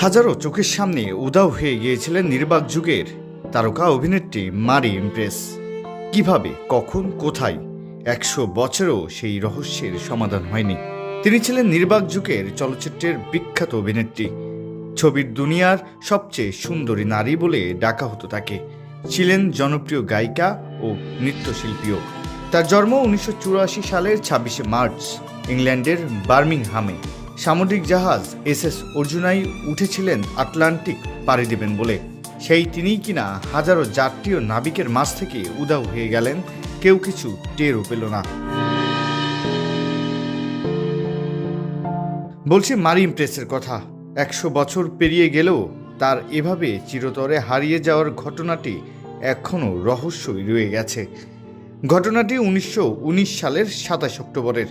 হাজারো চোখের সামনে উধাও হয়ে গিয়েছিলেন নির্বাক যুগের তারকা অভিনেত্রী মারি ইমপ্রেস। কিভাবে, কখন, কোথায় 100 বছরও সেই রহস্যের সমাধান হয়নি। তিনি ছিলেন নির্বাক যুগের চলচ্চিত্রের বিখ্যাত অভিনেত্রী। ছবির দুনিয়ার সবচেয়ে সুন্দরী নারী বলে ডাকা হতো তাকে। ছিলেন জনপ্রিয় গায়িকা ও নৃত্যশিল্পীও। তার জন্ম 1984 সালের 26শে মার্চ ইংল্যান্ডের বার্মিংহামে। সামুদ্রিক জাহাজ SS অর্জুনাই উঠেছিলেন আটলান্টিক পাড়ি দেবেন বলে। সেই তিনিই কিনা হাজারো যাত্রী ও নাবিকের মাঝ থেকে উধাও হয়ে গেলেন, কেউ কিছু টেরও পেল না। বলছি মারি ইমপ্রেসের কথা। 100 বছর পেরিয়ে গেলেও তার এভাবে চিরতরে হারিয়ে যাওয়ার ঘটনাটি এখনও রহস্যই রয়ে গেছে। ঘটনাটি 1919 সালের 27 অক্টোবরের।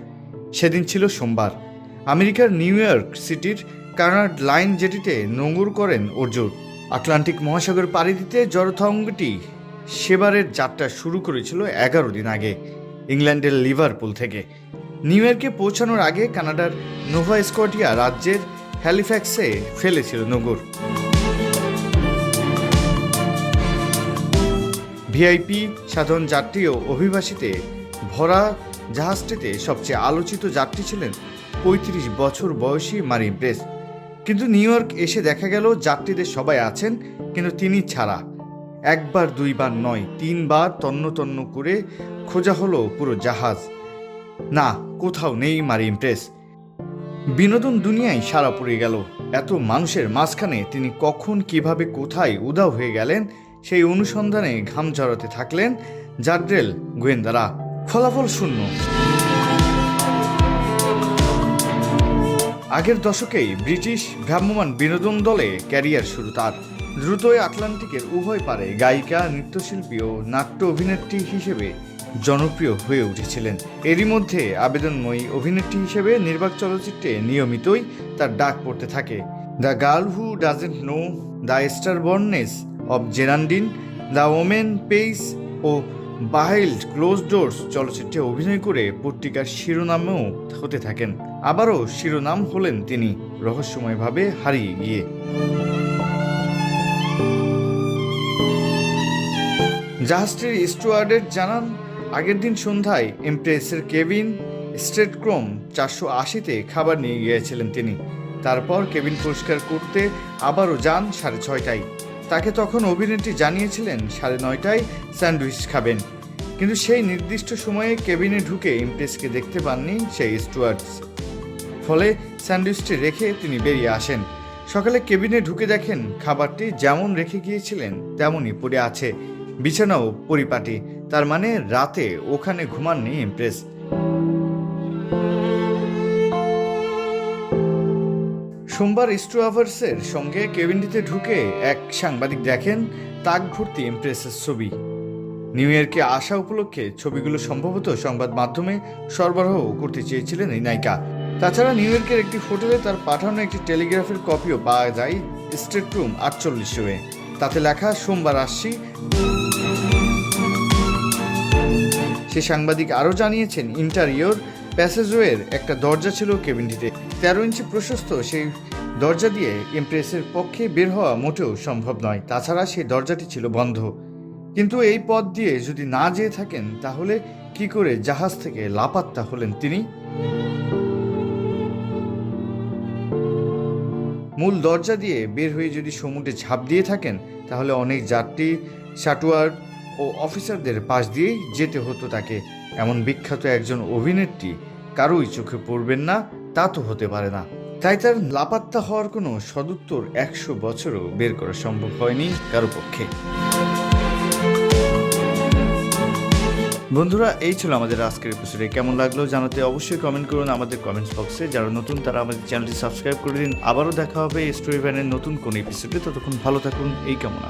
সেদিন ছিল সোমবার। আমেরিকার নিউ ইয়র্ক সিটির কার্নাড লাইন জেটিতে নোঙর করেন অর্জুন। আটলান্টিক মহাসাগর পাড়ি দিতে জলতরঙ্গটি সেবারের যাত্রা শুরু করেছিল 11 দিন আগে ইংল্যান্ডের লিভারপুল থেকে। নিউ ইয়র্কে পৌঁছানোর আগে কানাডার নোভা স্কটিয়া রাজ্যের হ্যালিফ্যাক্সে ফেলেছিল নোঙর। ভিআইপি, সাধারণ যাত্রী ও অভিবাসীতে ভরা জাহাজটিতে সবচেয়ে আলোচিত যাত্রী ছিলেন 35 বছর বয়সী মারি ইমপ্রেস। কিন্তু নিউ ইয়র্ক এসে দেখা গেল যাত্রীদের সবাই আছেন, কিন্তু তিনি ছাড়া। একবার দুইবার নয়, 3 বার তন্ন তন্ন করে খোঁজা হলো পুরো জাহাজ। না, কোথাও নেই মারি ইমপ্রেস। বিনোদন দুনিয়ায় সারা পড়ে গেল। এত মানুষের মাঝখানে তিনি কখন, কিভাবে, কোথায় উধাও হয়ে গেলেন, সেই অনুসন্ধানে ঘাম ঝরাতে থাকলেন জাড্রেল গোয়েন্দারা। ফলাফল শূন্য। আগের দশকেই ব্রিটিশ ভ্রাম্যমাণ বিনোদন দলে ক্যারিয়ার শুরু তার। দ্রুতই আটলান্টিকের উভয় পারে গায়িকা, নৃত্যশিল্পী ও নাট্য অভিনেত্রী হিসেবে জনপ্রিয় হয়ে উঠেছিলেন। এরই মধ্যে আবেদনময়ী অভিনেত্রী হিসেবে নির্বাক চলচ্চিত্রে নিয়মিতই তার ডাক পড়তে থাকে। The girl who doesn't know, the stubbornness of Geraldine, the woman pays ও বাহিল্ড ক্লোজ ডোরস চলচ্চিত্রে অভিনয় করে পত্রিকার শিরোনামেও হতে থাকেন। আবারও শিরোনাম হলেন তিনি রহস্যময়ভাবে হারিয়ে গিয়ে। জাহাজটির স্টুয়ার্ডের জানান, আগের দিন সন্ধ্যায় ইমপ্রেসের কেবিন স্টেটক্রোম 480-তে খাবার নিয়ে গিয়েছিলেন তিনি। তারপর কেবিন পরিষ্কার করতে আবারও যান 6:30টায়। তাকে তখন অভিনেত্রী জানিয়েছিলেন 9:30টায় স্যান্ডউইচ খাবেন, কিন্তু সেই নির্দিষ্ট সময়ে কেবিনে ঢুকে ইমপ্রেসকে দেখতে পাননি সেই স্টুয়ার্ডস। ফলে স্যান্ডউইচটি রেখে তিনি বেরিয়ে আসেন। সকালে কেবিনে ঢুকে দেখেন খাবারটি যেমন রেখে গিয়েছিলেন তেমনই পড়ে আছে, বিছানাও পরিপাটি। তার মানে রাতে ওখানে ঘুমাননি ইমপ্রেস। সোমবার স্টুয়ার্ডসের সঙ্গে কেবিনটিতে ঢুকে এক সাংবাদিক দেখেন তাক ভর্তি ইমপ্রেসের ছবি। নিউ ইয়র্কে আসা উপলক্ষে ছবিগুলো সম্ভবত সংবাদ মাধ্যমে সরবরাহ করতে চেয়েছিলেন এই নায়িকা। তাছাড়া নিউ ইয়র্কের একটি হোটেলে তার পাঠানো একটি টেলিগ্রাফের কপিও পাওয়া যায় স্টেটরুম 48-এ। তাতে লেখা, সোমবার আসছি। সে সাংবাদিক আরও জানিয়েছেন, ইন্টারিয়র প্যাসেজওয়ের একটা দরজা ছিল কেবিনটিতে। 13 ইঞ্চি প্রশস্ত সেই দরজা দিয়ে ইমপ্রেসের পক্ষে বের হওয়া মোটেও সম্ভব নয়। তাছাড়া সেই দরজাটি ছিল বন্ধ। কিন্তু এই পথ দিয়ে যদি না যেয়ে থাকেন, তাহলে কি করে জাহাজ থেকে লাপাত্তা হলেন তিনি? মূল দরজা দিয়ে বের হয়ে যদি সমুদ্রে ঝাঁপ দিয়ে থাকেন, তাহলে অনেক যাত্রী, শাটুয়ার ও অফিসারদের পাশ দিয়েই যেতে হতো তাকে। এমন বিখ্যাত একজন অভিনেত্রী কারোই চোখে পড়বেন না, তা তো হতে পারে না। তাই তার লাপাত্তা হওয়ার কোনো সদুত্তর 100 বছরও বের করা সম্ভব হয়নি কারো পক্ষে। বন্ধুরা, এই ছিল আমাদের আজকের এপিসোডে। কেমন লাগলো জানাতে অবশ্যই কমেন্ট করুন আমাদের কমেন্টস বক্সে। যারা নতুন তারা আমাদের চ্যানেলটি সাবস্ক্রাইব করে দিন। আবারও দেখা হবে স্টোরি ভ্যানের নতুন কোন এপিসোডে। ততক্ষণ ভালো থাকুন, এই কামনা।